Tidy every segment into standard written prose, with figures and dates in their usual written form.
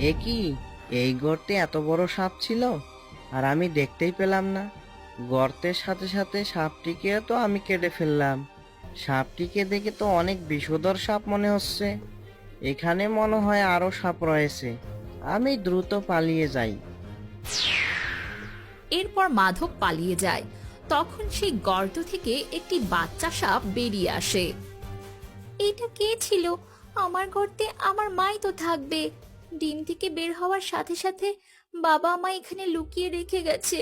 এ কি, এই গর্তে এত বড় সাপ ছিল আর আমি দেখতেই পেলাম না। গর্তের সাথে সাথে সাপটিকে তো আমি কেটে ফেললাম। সাপটিকে দেখে তো অনেক বিষধর সাপ মনে হচ্ছে। এখানে মনে হয় আরো সাপ রয়েছে। আমি দ্রুত পালিয়ে যাই। এরপর মাধব পালিয়ে যায়। তখন সেই গর্ত থেকে একটি বাচ্চা সাপ বেরিয়ে আসে। এটা কে ছিল? আমার গর্তে আমার মাই তো থাকবে। ডিম থেকে বের হওয়ার সাথে সাথে বাবা মা এখানে লুকিয়ে রেখে গেছে।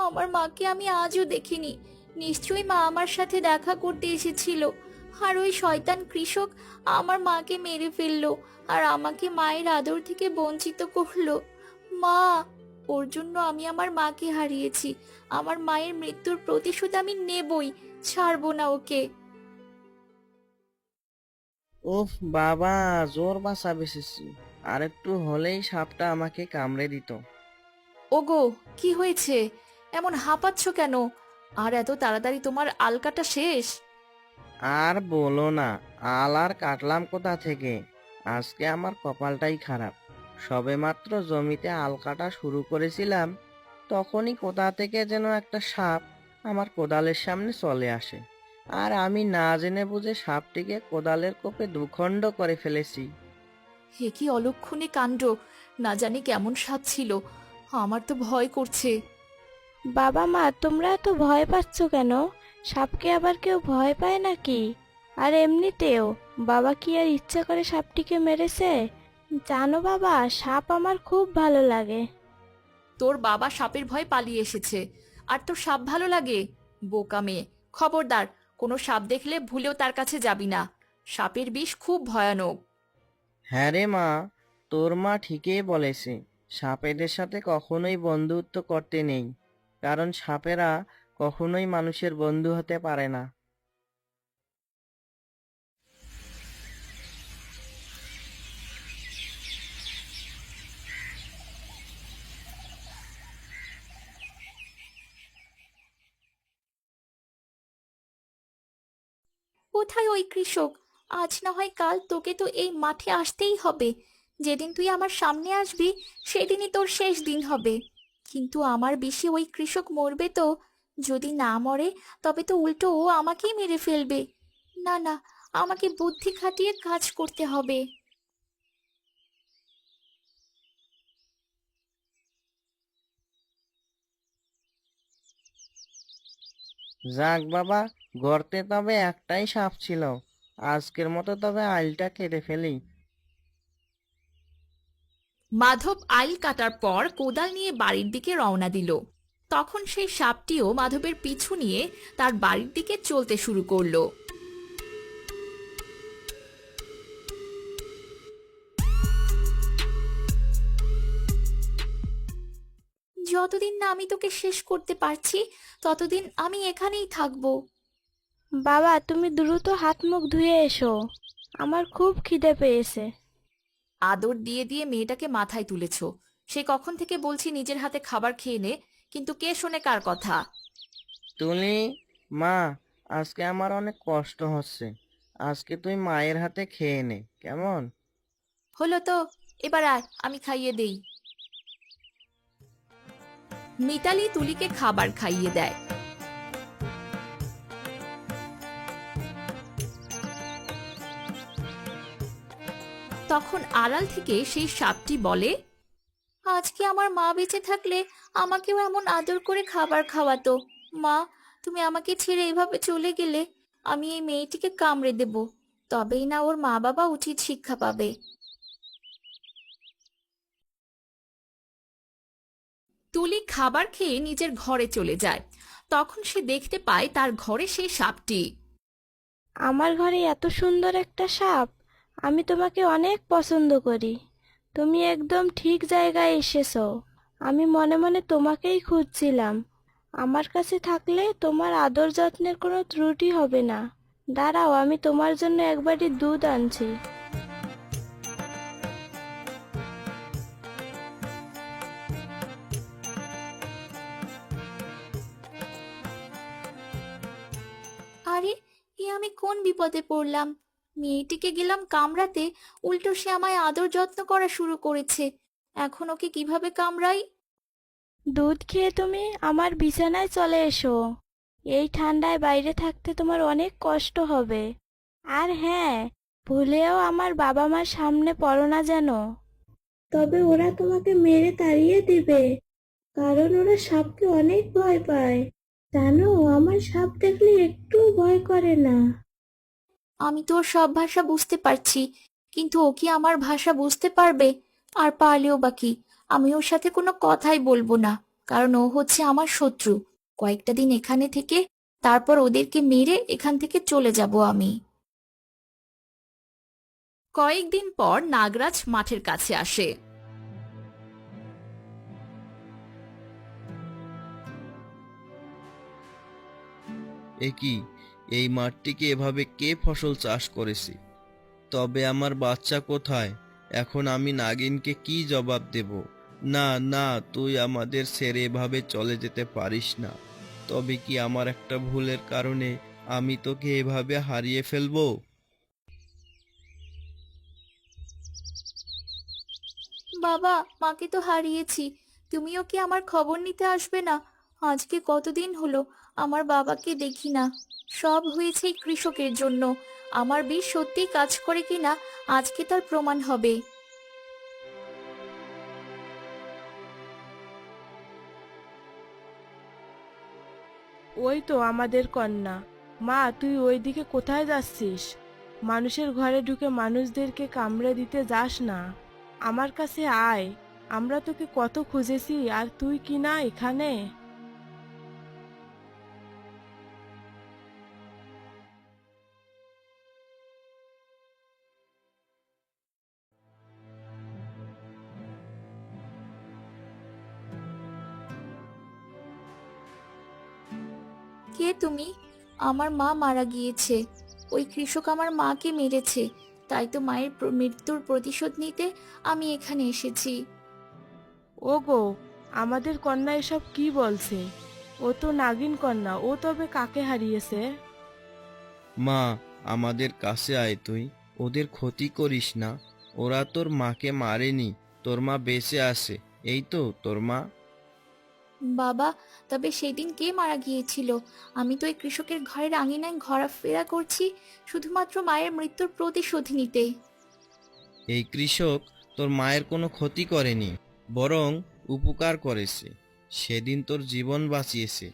আমার মাকে আমি আজও দেখিনি। নিশ্চয়ই মা আমার সাথে দেখা করতে এসেছিল। আর ওই শয়তান কৃষক আমার মাকে মেরে ফেললো আর আমাকে মায়ের আদর থেকে বঞ্চিত করলো। মা, ওর জন্য আমি আমার মাকে হারিয়েছি। আমার মায়ের মৃত্যুর প্রতিশোধ আমি নেবই, ছাড়বো না ওকে। ওহ বাবা, জোর বাঁচা বেঁচেছি। আর একটু হলেই সাপটা আমাকে কামড়ে দিত। ওগো, কি হয়েছে? এমন হাঁপাচ্ছ কেন? আর এত তাড়াতাড়ি তোমার আলকাটা শেষ? আর বলো না, আল আর কাটলাম কোথা থেকে। আজকে আমার কপালটাই খারাপ। সবেমাত্র জমিতে আল কাটা শুরু করেছিলাম, তখনই কোথা থেকে যেন একটা সাপ আমার কোদালের সামনে চলে আসে। আর আমি না জেনে বুঝে সাপটিকে কোদালের কোপে দুখণ্ড করে ফেলেছি। হে কি অলক্ষণে কাণ্ড! না জানি কেমন স্বাদ ছিল। আমার তো ভয় করছে। বাবা মা, তোমরা এত ভয় পাচ্ছ কেন? সাপকে আবার কেউ ভয় পায় নাকি? আর এমনিতেও বাবা কি আর ইচ্ছা করে সাপটিকে মেরেছে? জানো বাবা, সাপ আমার খুব ভালো লাগে। তোর বাবা সাপের ভয় পালিয়ে এসেছে, আর তোর সাপ ভালো লাগে? বোকা মেয়ে! খবরদার, কোনো সাপ দেখলে ভুলেও তার কাছে যাবি না। সাপের বিষ খুব ভয়ানক। হ্যাঁ রে মা, তোর মা ঠিকই বলেছে। সাপেদের সাথে কখনোই বন্ধুত্ব করতে নেই, কারণ সাপেরা কখনোই মানুষের বন্ধু হতে পারে না। কোথায় ওই কৃষক? আজ না হয় কাল তোকে তো এই মাঠে আসতেই হবে। যেদিন তুই আমার সামনে আসবি সেদিনই তোর শেষ দিন হবে। কিন্তু আমার বেশি ওই কৃষক মরবে তো। যদি না মরে তবে তো উল্টো ও আমাকেই মেরে ফেলবে। না না, আমাকে বুদ্ধি খাটিয়ে কাজ করতে হবে। যাক বাবা, গর্তে তবে একটাই সাপ ছিল। আজকের মতো তবে আইলটা কেটে ফেলি। মাধব আইল কাটার পর কোদাল নিয়ে বাড়ির দিকে রওনা দিল। তখন সেই সাপটিও মাধবের পিছু নিয়ে তার বাড়ির দিকে চলতে শুরু করলো। যতদিন না আমি তোকে শেষ করতে পারছি ততদিন আমি এখানেই থাকবো। বাবা, তুমি দ্রুত হাত মুখ ধুয়ে এসো, আমার খুব খিদে পেয়েছে। আদর দিয়ে দিয়ে মেয়েটাকে মাথায় তুলেছো। সে কখন থেকে বলছি নিজের হাতে খাবার খেয়ে নে, কিন্তু কে শোনে কার কথা? তুলি, মা, আজকে আমার অনেক কষ্ট হচ্ছে। আজকে তুই মায়ের হাতে খেয়ে নে, কেমন? হলো তো, এবার আয় আমি খাইয়ে দেই। মিতালি তুলিকে খাবার খাইয়ে দেয়। তখন আড়াল থেকে সেই সাপটি বলে, আজকে আমার মা বেঁচে থাকলে আমাকেও এমন আদর করে খাবার খাওয়াতো। মা, তুমি আমাকে ছেড়ে এভাবে চলে গেলে আমি এই মেয়েটিকে কামড়ে দেব। তবেই না ওর মা বাবা উচিত শিক্ষা পাবে। তুলি খাবার খেয়ে নিজের ঘরে চলে যায়। তখন সে দেখতে পায় তার ঘরে সেই সাপটি। আমার ঘরে এত সুন্দর একটা সাপ! আমি তোমাকে অনেক পছন্দ করি। তুমি একদম ঠিক জায়গায় এসেছো। আমি মনে মনে তোমাকেই খুঁজছিলাম। আমার কাছে থাকলে তোমার আদর যত্নের কোনো ত্রুটি হবে না। দাঁড়াও, আমি তোমার জন্য এক বাটি দুধ আনছি। আরে, এ আমি কোন বিপদে পড়লাম! মেয়েটিকে গেলাম কামড়াতে, উল্টো সে আমায় আদর যত্ন করা শুরু করেছে। এখন ওকে কিভাবে কামড়াই? দুধ খেয়ে তুমি আমার বিছানায় চলে এসো। এই ঠান্ডায় বাইরে থাকতে তোমার অনেক কষ্ট হবে। আর হ্যাঁ, ভুলেও আমার বাবা মার সামনে পড়ো না যেন। তবে ওরা তোমাকে মেরে তাড়িয়ে দিবে, কারণ ওরা সাপকে অনেক ভয় পায়। জানো, আমার সাপ দেখলে একটুও ভয় করে না। আমি তো ওর সব ভাষা বুঝতে পারছি, কিন্তু ও কি আমার ভাষা বুঝতে পারবে? আর পারলেও বা কি, আমি ওর সাথে কোনো কথাই বলবো না, কারণ ও হচ্ছে আমার শত্রু। কয়েকটা দিন এখানে থেকে তারপর ওদেরকে মেরে এখান থেকে চলে যাব আমি। কয়েকদিন পর নাগরাজ মাঠের কাছে আসে। এ কি, এই মাঠটিকে এভাবে কে ফসল চাষ করেছে? তবে আমার বাচ্চা কোথায়? এখন আমি নাগিনকে কি জবাব দেব? না না, তুই আমাদের ছেড়ে এভাবে চলে যেতে পারিস না। তবে কি আমার একটা ভুলের কারণে আমি তোকে এভাবে হারিয়ে ফেলবো? বাবা, মাকে তো হারিয়েছি, তুমিও কি আমার খবর নিতে আসবে না? আজকে কতদিন হলো আমার বাবাকে দেখি না। সব হয়েছে এই কৃষকের জন্য। আমার বিষ সত্যিই কাজ করে কিনা আজকে তার প্রমাণ হবে। ওই তো আমাদের কন্যা। মা, তুই ওইদিকে কোথায় যাচ্ছিস? মানুষের ঘরে ঢুকে মানুষদেরকে কামড়ে দিতে যাস না। আমার কাছে আয়। আমরা তোকে কত খুঁজেছি, আর তুই কি না এখানে? কে তুমি? আমার মা মারা গিয়েছে। ওই কৃষক আমার মাকে মেরেছে, তাই তো মায়ের মৃত্যুর প্রতিশোধ নিতে আমি এখানে এসেছি। ওগো, আমাদের কন্যা এসব কি বলছে? ও তো নাগিন কন্যা, ও তবে কাকে হারিয়েছে? মা, আমাদের কাছে আয় তুই। ওদের ক্ষতি করিস না। ওরা তোর মাকে মারেনি, তোর মা বেঁচে আছে। এই তো তোর মা। বাবা, তবে সেদিন কে মারা গিয়েছিল? আমি তো এই কৃষকের ঘরের আঙিনায় ঘোরাফেরা করছি শুধুমাত্র মায়ের মৃত্যুর প্রতিশোধ নিতে। এই কৃষক তোর মায়ের কোনো ক্ষতি করেনি, বরং উপকার করেছে। সেদিন তোর জীবন বাঁচিয়েছে।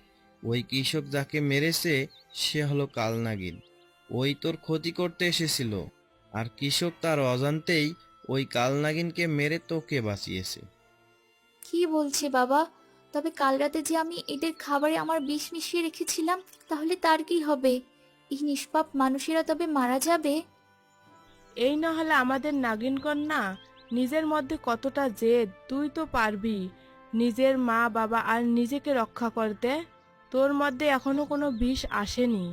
ওই কৃষক যাকে মেরেছে সে হলো কালনাগিন। ওই তোর ক্ষতি করতে এসেছিল, আর কৃষক তার অজান্তেই ওই কালনাগিনকে মেরে তোকে বাঁচিয়েছে। কি বলছে বাবা? তবে কাল রাতে যে আমি এদের খাবারে আমার বিষ মিশিয়ে রেখেছিলাম, তাহলে তার কি হবে? এই নিষ্পাপ মানুষেরা তবে মারা যাবে? এই না হলে আমাদের নাগিন কন্যা। নিজের মধ্যে কতটা জেদ! তুই তো পারবি নিজের মা বাবা আর নিজেকে রক্ষা করতে। তোর মধ্যে এখনো কোনো বিষ আসেনি।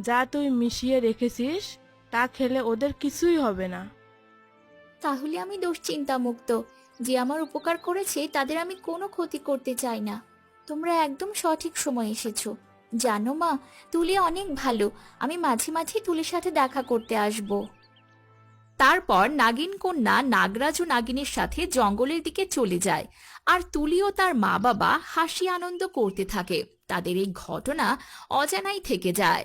যা তুই মিশিয়ে রেখেছিস তা খেলে ওদের কিছুই হবে না। তাহলে আমি দুশ্চিন্তা মুক্ত। যে আমার উপকার করেছে তাদের আমি কোনো ক্ষতি করতে চাই না। তোমরা একদম সঠিক সময় এসেছো। জানো মা, তুলি অনেক ভালো। আমি মাঝে মাঝে তুলির সাথে দেখা করতে আসব। তারপর নাগিন কন্যা নাগরাজ ও নাগিনের সাথে জঙ্গলের দিকে চলে যায়, আর তুলি ও তার মা বাবা হাসি আনন্দ করতে থাকে। তাদের এই ঘটনা অজানাই থেকে যায়।